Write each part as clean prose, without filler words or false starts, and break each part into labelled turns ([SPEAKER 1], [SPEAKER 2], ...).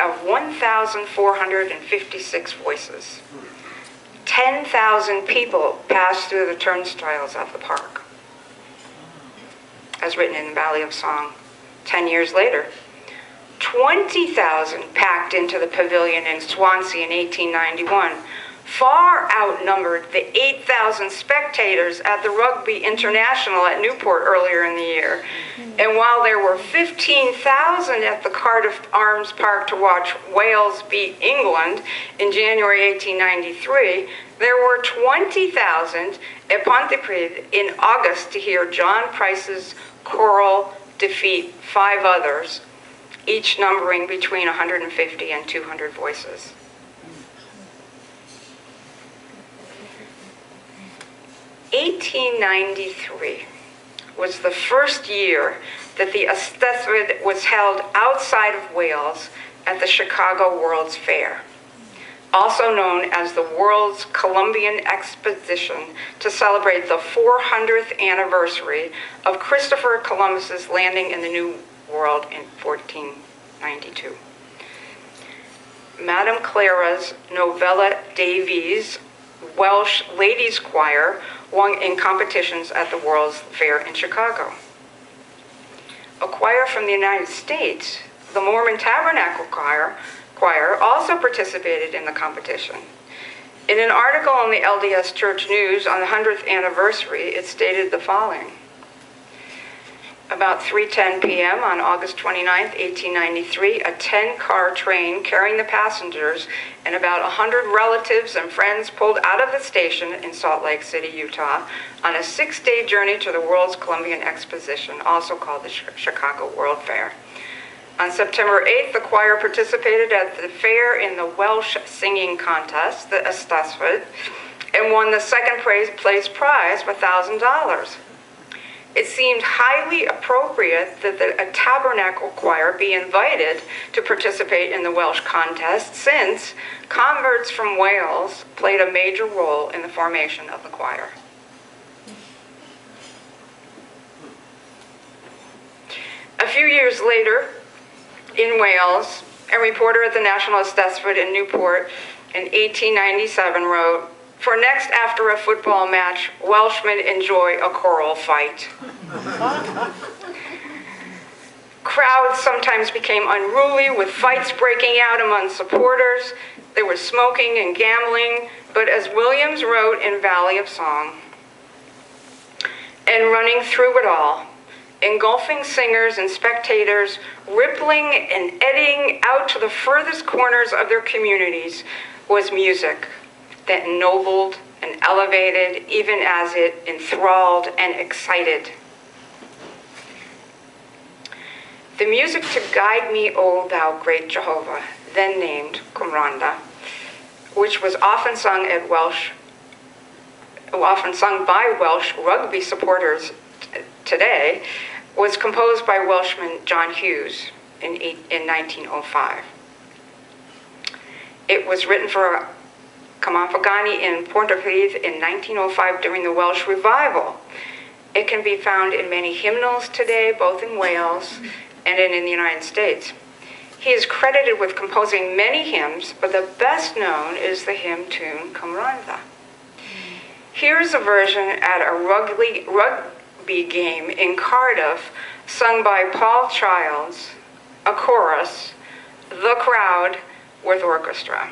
[SPEAKER 1] of 1,456 voices. 10,000 people passed through the turnstiles of the park, as written in the Valley of Song. 10 years later, 20,000 packed into the pavilion in Swansea in 1891, far outnumbered the 8,000 spectators at the Rugby International at Newport earlier in the year. And while there were 15,000 at the Cardiff Arms Park to watch Wales beat England in January 1893, there were 20,000 at Pontypridd in August to hear John Price's choral defeat 5 others, each numbering between 150 and 200 voices. (1893) was the first year that the Eisteddfod was held outside of Wales at the Chicago World's Fair, also known as the World's Columbian Exposition, to celebrate the 400th anniversary of Christopher Columbus's landing in the New World in 1492. Madame Clara's Novella Davies Welsh Ladies Choir won in competitions at the World's Fair in Chicago. A choir from the United States, the Mormon Tabernacle Choir, also participated in the competition. In an article in the LDS Church News on the 100th anniversary, it stated the following: about 3:10 p.m. on August 29, 1893, a 10-car train carrying the passengers and about 100 relatives and friends pulled out of the station in Salt Lake City, Utah, on a 6-day journey to the World's Columbian Exposition, also called the Chicago World Fair. On September 8th, the choir participated at the fair in the Welsh singing contest, the Eisteddfod, and won the second place prize of $1,000. It seemed highly appropriate that a tabernacle choir be invited to participate in the Welsh contest, since converts from Wales played a major role in the formation of the choir. A few years later, in Wales, a reporter at the National Eisteddfod in Newport in 1897 wrote, "For next after a football match, Welshmen enjoy a choral fight." Crowds sometimes became unruly, with fights breaking out among supporters. There was smoking and gambling, but as Williams wrote in Valley of Song, "And running through it all, engulfing singers and spectators, rippling and eddying out to the furthest corners of their communities, was music that ennobled and elevated even as it enthralled and excited. The music to guide me, O thou great Jehovah," then named Cumranda, which was often sung by Welsh rugby supporters today, was composed by Welshman John Hughes in 1905. It was written for Camanfagani in Pontypridd in 1905 during the Welsh Revival. It can be found in many hymnals today, both in Wales and in the United States. He is credited with composing many hymns, but the best known is the hymn tune Cumranda. Here's a version at a rugby game in Cardiff, sung by Paul Childs, a chorus, the crowd with orchestra.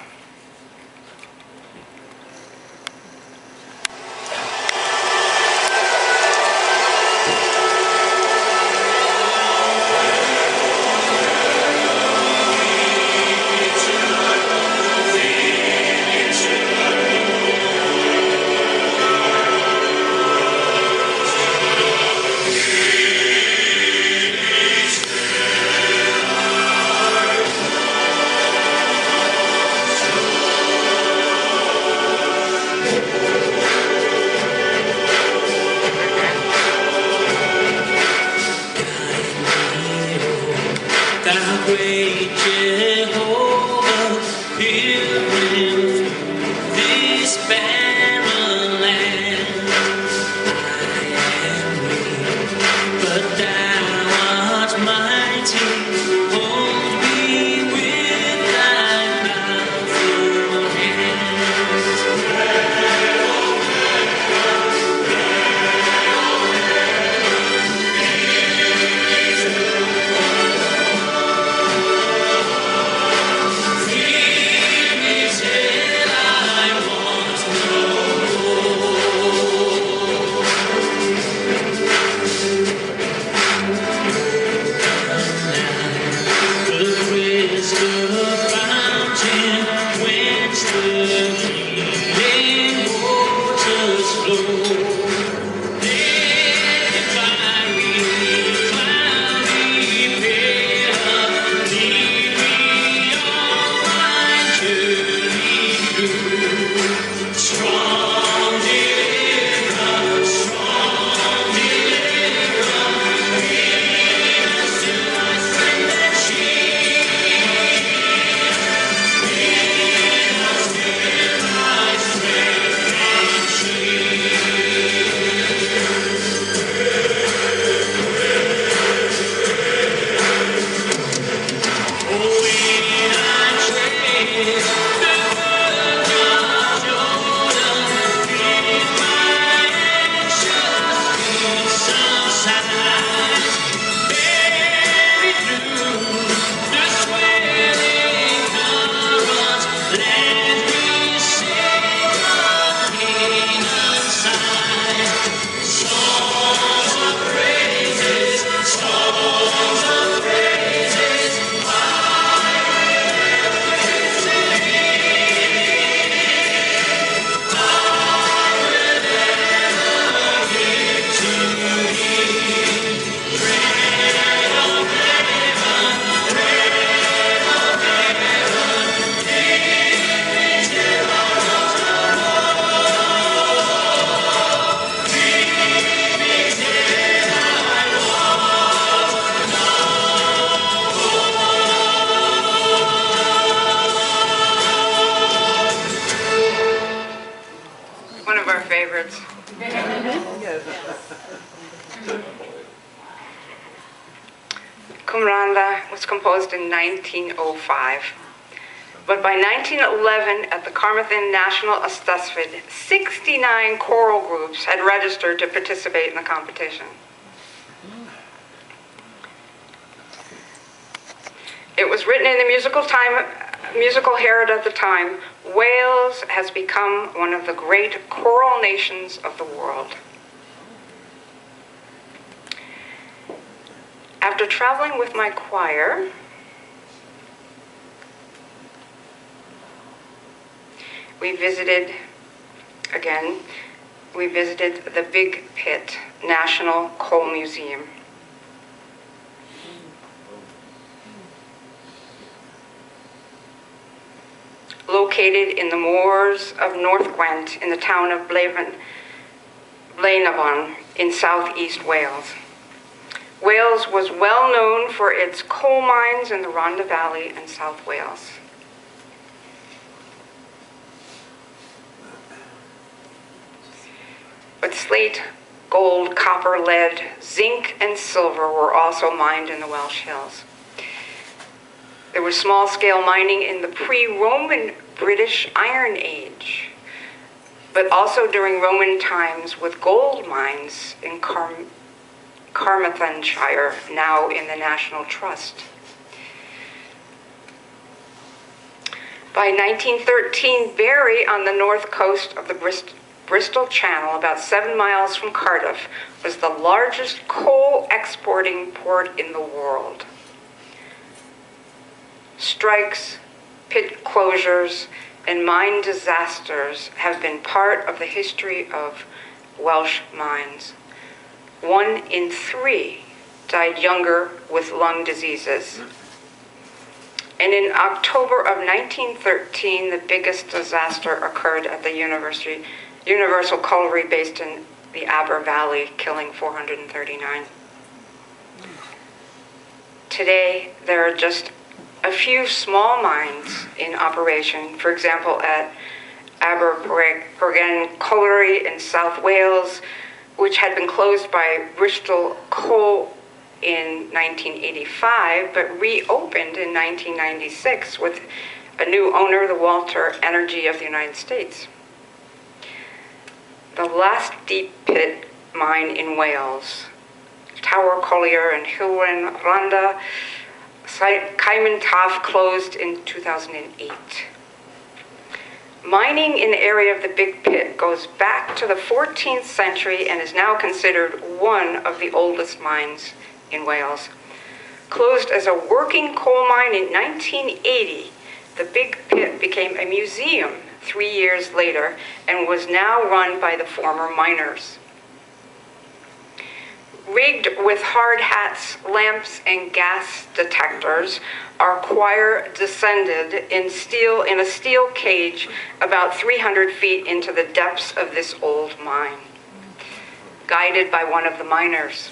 [SPEAKER 1] favorites. Cumranda was composed in 1905. But by 1911, at the Carmarthen National Ysteddfod, 69 choral groups had registered to participate in the competition. It was written in the musical herald at the time, Wales has become one of the great choral nations of the world. After traveling with my choir, we visited the Big Pit National Coal Museum. Located in the moors of North Gwent in the town of Blaenavon in southeast Wales. Wales was well known for its coal mines in the Rhondda Valley and South Wales. But slate, gold, copper, lead, zinc, and silver were also mined in the Welsh hills. There was small-scale mining in the pre-Roman British Iron Age, but also during Roman times with gold mines in Carmarthenshire, now in the National Trust. By 1913, Bury, on the north coast of the Bristol Channel, about 7 miles from Cardiff, was the largest coal exporting port in the world. Strikes, pit closures, and mine disasters have been part of the history of Welsh mines. 1 in 3 died younger with lung diseases. And in October of 1913, the biggest disaster occurred at the Universal Colliery based in the Aber Valley, killing 439. Today, there are just a few small mines in operation, for example, at Aberbruggen Colliery in South Wales, which had been closed by Bristol Coal in 1985, but reopened in 1996 with a new owner, the Walter Energy of the United States. The last deep pit mine in Wales, Tower Collier and Hilwen Rhondda, Cayman Taff, closed in 2008. Mining in the area of the Big Pit goes back to the 14th century and is now considered one of the oldest mines in Wales. Closed as a working coal mine in 1980, the Big Pit became a museum 3 years later and was now run by the former miners. Rigged with hard hats, lamps, and gas detectors, our choir descended in a steel cage about 300 feet into the depths of this old mine, guided by one of the miners.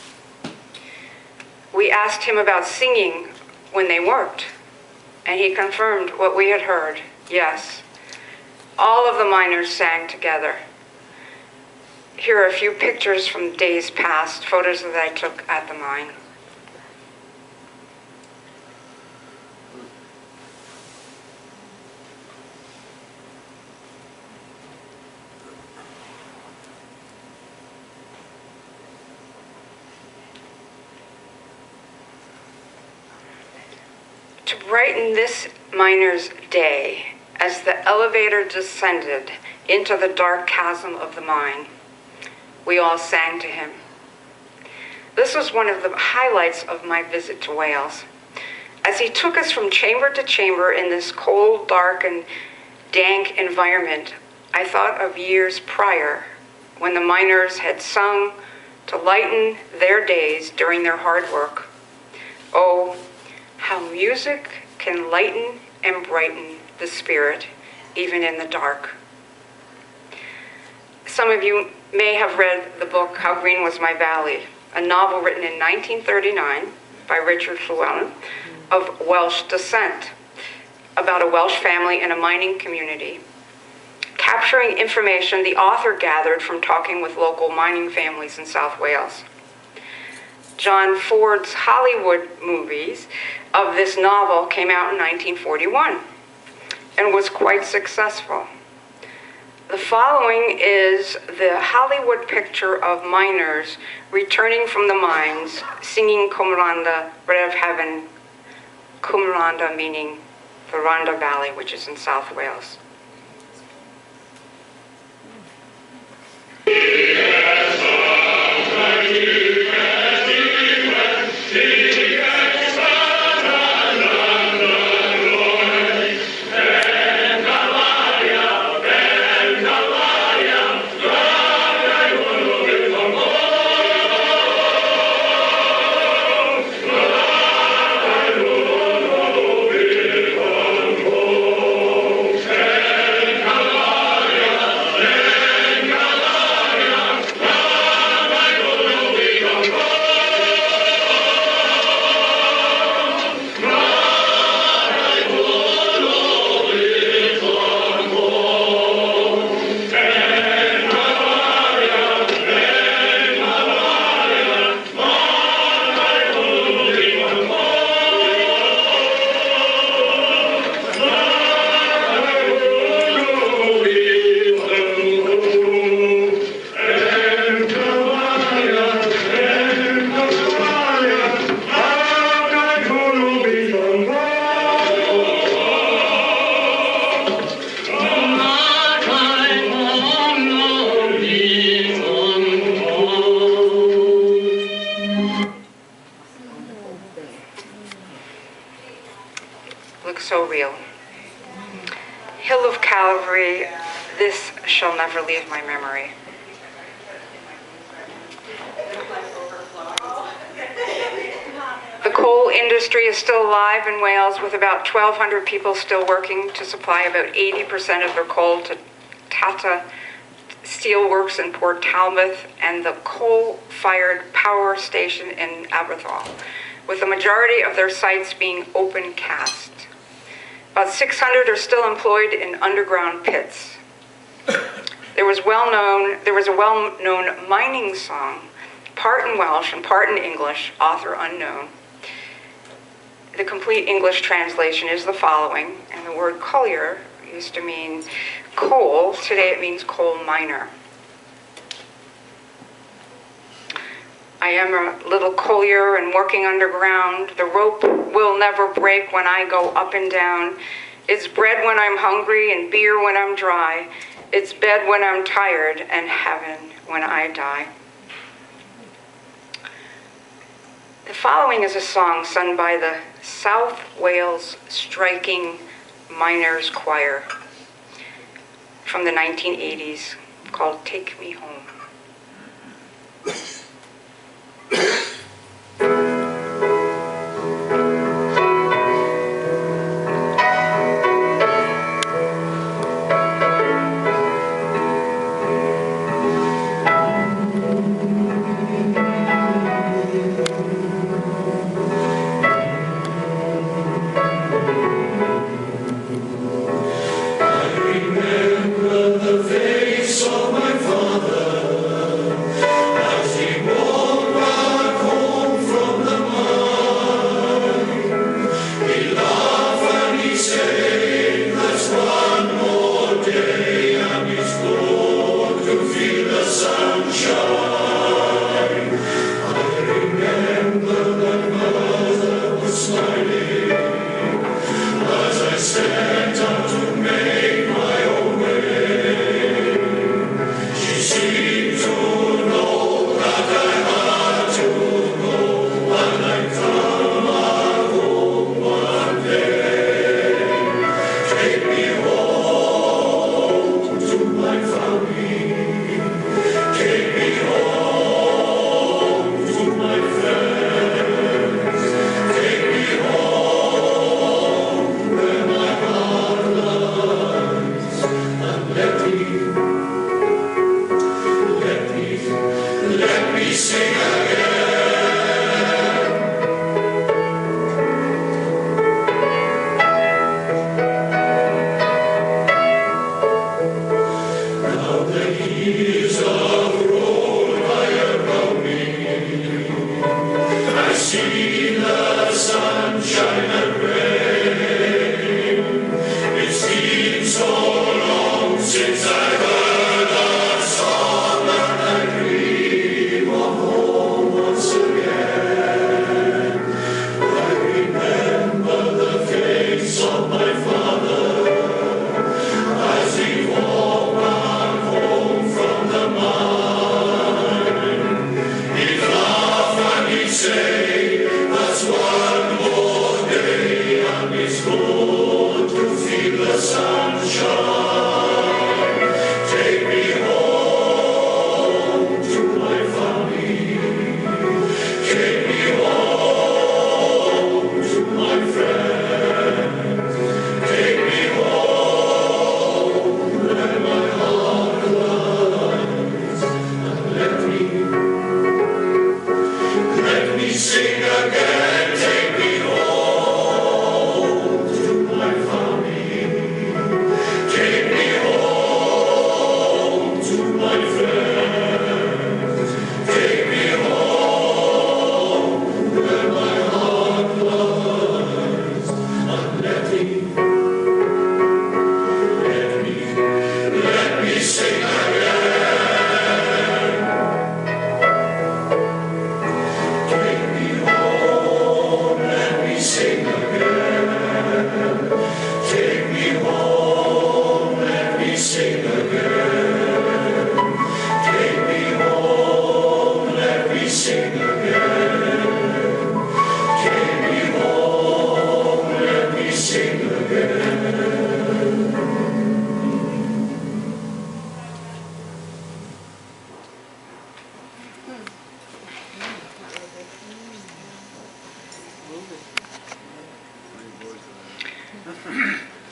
[SPEAKER 1] We asked him about singing when they worked, and he confirmed what we had heard. Yes, all of the miners sang together. Here are a few pictures from days past, photos that I took at the mine. To brighten this miner's day, as the elevator descended into the dark chasm of the mine, we all sang to him. This was one of the highlights of my visit to Wales. As he took us from chamber to chamber in this cold, dark, and dank environment, I thought of years prior when the miners had sung to lighten their days during their hard work. Oh, how music can lighten and brighten the spirit, even in the dark. Some of you may have read the book, How Green Was My Valley, a novel written in 1939 by Richard Llewellyn of Welsh descent, about a Welsh family in a mining community, capturing information the author gathered from talking with local mining families in South Wales. John Ford's Hollywood movies of this novel came out in 1941 and was quite successful. The following is the Hollywood picture of miners returning from the mines, singing Cumranda, Bread of Heaven, Cumranda meaning the Rhondda Valley, which is in South Wales. Looks so real. Hill of Calvary, this shall never leave my memory. The coal industry is still alive in Wales, with about 1,200 people still working to supply about 80% of their coal to Tata Steelworks in Port Talbot and the coal-fired power station in Aberthal, with the majority of their sites being open cast. About 600 are still employed in underground pits. There was a well-known mining song, part in Welsh and part in English, author unknown. The complete English translation is the following, and the word collier used to mean coal. Today it means coal miner. I am a little collier and working underground. The rope will never break when I go up and down. It's bread when I'm hungry and beer when I'm dry. It's bed when I'm tired and heaven when I die. The following is a song sung by the South Wales Striking Miners Choir from the 1980s called Take Me Home.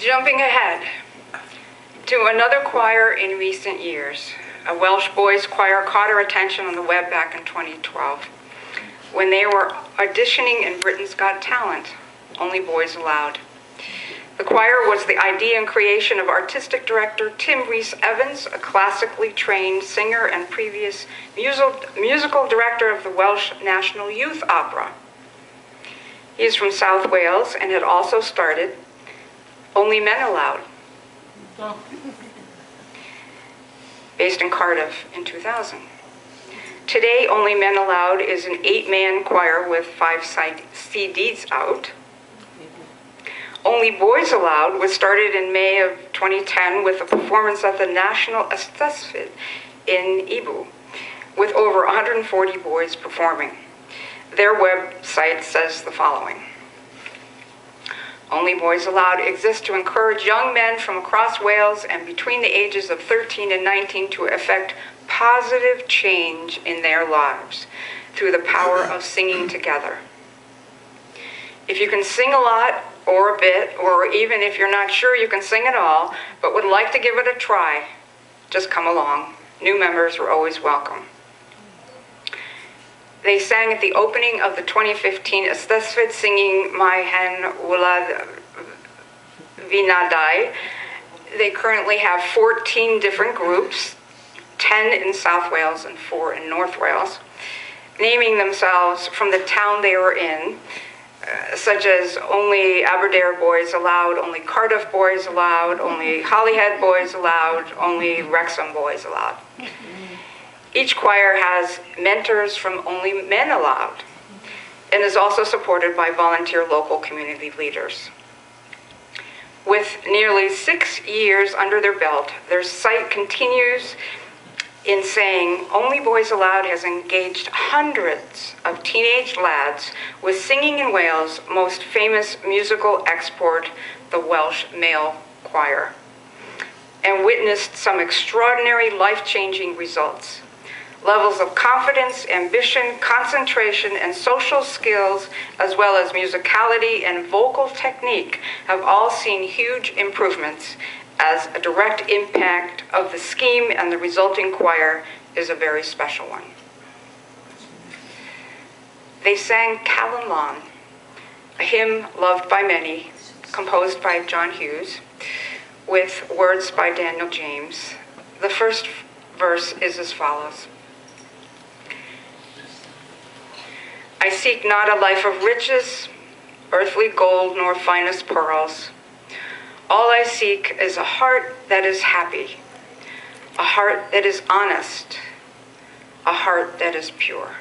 [SPEAKER 1] Jumping ahead to another choir in recent years, a Welsh boys choir caught our attention on the web back in 2012 when they were auditioning in Britain's Got Talent, Only Boys Allowed. The choir was the idea and creation of artistic director Tim Rhys-Evans, a classically trained singer and previous musical director of the Welsh National Youth Opera. He is from South Wales and had also started Only Men Allowed, based in Cardiff in 2000. Today, Only Men Allowed is an 8-man choir with 5 CDs out. Only Boys Allowed was started in May of 2010 with a performance at the National Aesthesfit in Ibu, with over 140 boys performing. Their website says the following: Only Boys Allowed exists to encourage young men from across Wales and between the ages of 13 and 19 to effect positive change in their lives through the power of singing together. If you can sing a lot or a bit, or even if you're not sure you can sing at all, but would like to give it a try, just come along. New members are always welcome. They sang at the opening of the 2015 Aesthesfit singing My Hen Wlad Vinadai. They currently have 14 different groups, 10 in South Wales and 4 in North Wales, naming themselves from the town they were in, such as Only Aberdare Boys Allowed, Only Cardiff Boys Allowed, Only Holyhead Boys Allowed, Only Wrexham Boys Allowed. Each choir has mentors from Only Men Allowed and is also supported by volunteer local community leaders. With nearly 6 years under their belt, their site continues in saying Only Boys Allowed has engaged hundreds of teenage lads with singing in Wales' most famous musical export, the Welsh Male Choir, and witnessed some extraordinary life-changing results. Levels of confidence, ambition, concentration, and social skills, as well as musicality and vocal technique, have all seen huge improvements, as a direct impact of the scheme, and the resulting choir is a very special one. They sang Callan Lon, a hymn loved by many, composed by John Hughes, with words by Daniel James. The first verse is as follows: I seek not a life of riches, earthly gold, nor finest pearls. All I seek is a heart that is happy, a heart that is honest, a heart that is pure.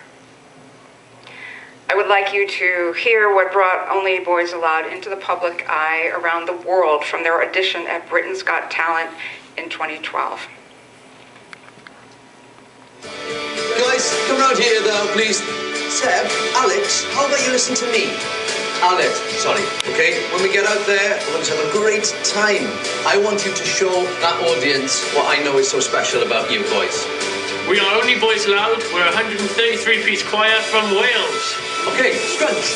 [SPEAKER 1] I would like you to hear what brought Only Boys Allowed into the public eye around the world from their audition at Britain's Got Talent in 2012.
[SPEAKER 2] Guys, come round here though, please. Seb, Alex, how about you listen to me? Alex, sorry, okay? When we get out there, we're going to have a great time. I want you to show that audience what I know is so special about you boys.
[SPEAKER 3] We are Only Boys Allowed. We're a 133-piece choir from Wales.
[SPEAKER 2] Okay, scrunch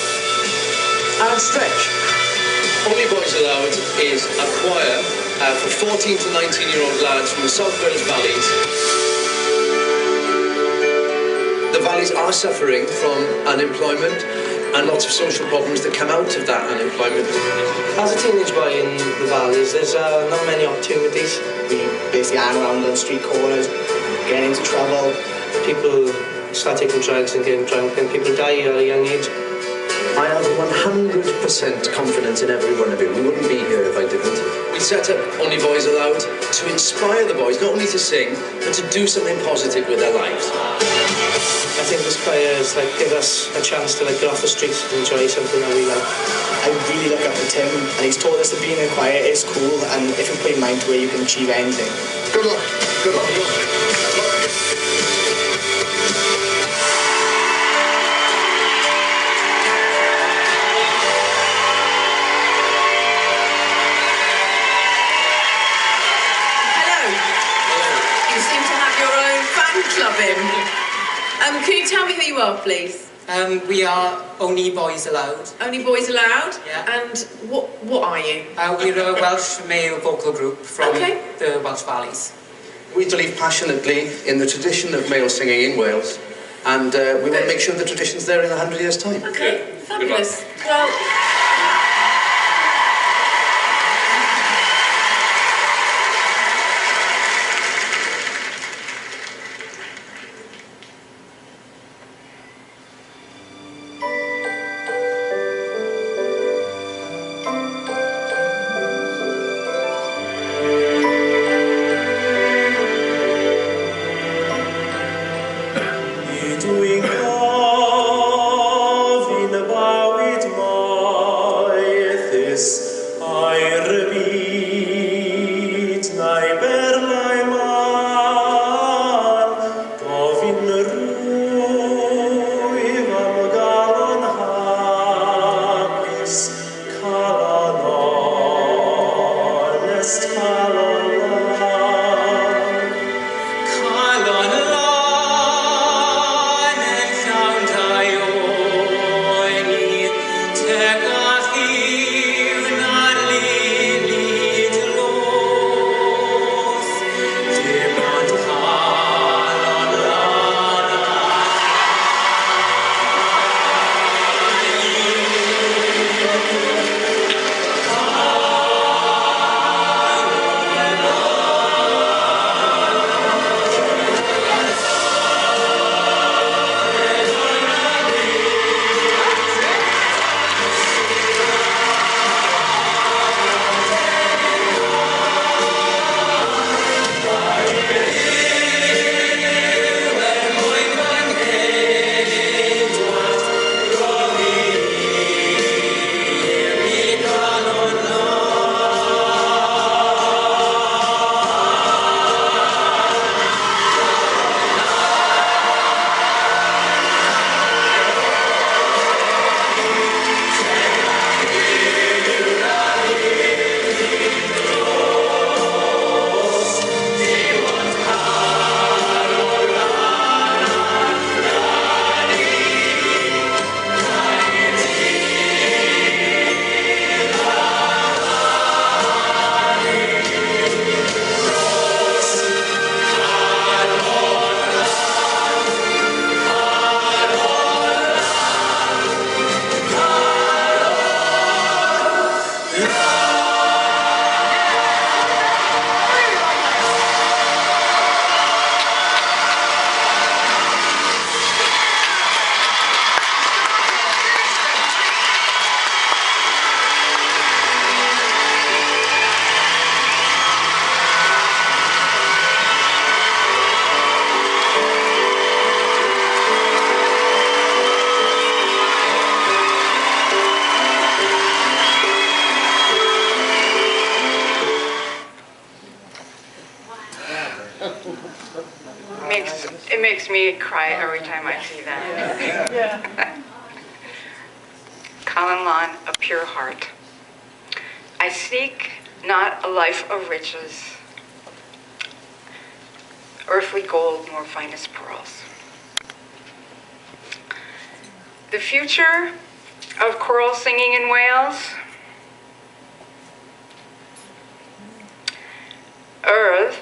[SPEAKER 2] and stretch. Only Boys Allowed is a choir for 14 to 19-year-old lads from the South Wales valleys. The valleys are suffering from unemployment and lots of social problems that come out of that unemployment.
[SPEAKER 4] As a teenage boy in the valleys, there's not many opportunities.
[SPEAKER 5] We basically hang around on street corners, getting into trouble.
[SPEAKER 4] People start taking drugs and getting drunk, and people die at a young age.
[SPEAKER 2] I have 100% confidence in every one of you. We wouldn't be here if I didn't. We set up Only Boys Allowed to inspire the boys, not only to sing, but to do something positive with their lives.
[SPEAKER 4] I think this choir is give us a chance to get off the streets and enjoy something that we like.
[SPEAKER 5] I really look up to Tim, and he's told us that being in a choir is cool, and if you put in mind to where you can achieve anything.
[SPEAKER 2] Good luck. Good luck.
[SPEAKER 6] Club in. Can you tell me who you are, please? We are only boys allowed.
[SPEAKER 7] Only boys allowed?
[SPEAKER 6] Yeah.
[SPEAKER 7] And what are you?
[SPEAKER 6] We're a Welsh male vocal group from
[SPEAKER 7] Okay.
[SPEAKER 6] the Welsh Valleys.
[SPEAKER 2] We believe passionately in the tradition of male singing in Wales, and we want to make sure the tradition's there in 100 years' time.
[SPEAKER 7] Okay, fabulous. Well,
[SPEAKER 1] It makes me cry every time I see that. Yeah. Colin Lawn, A Pure Heart. I seek not a life of riches, earthly gold nor finest pearls. The future of choral singing in Wales. Earth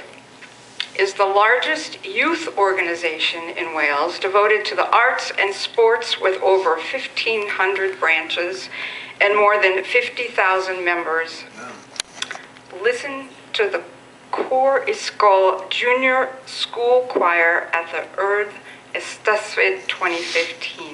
[SPEAKER 1] is the largest youth organization in Wales devoted to the arts and sports with over 1,500 branches and more than 50,000 members. Listen to the Cor Ysgol Junior School Choir at the Earth Eisteddfod 2015.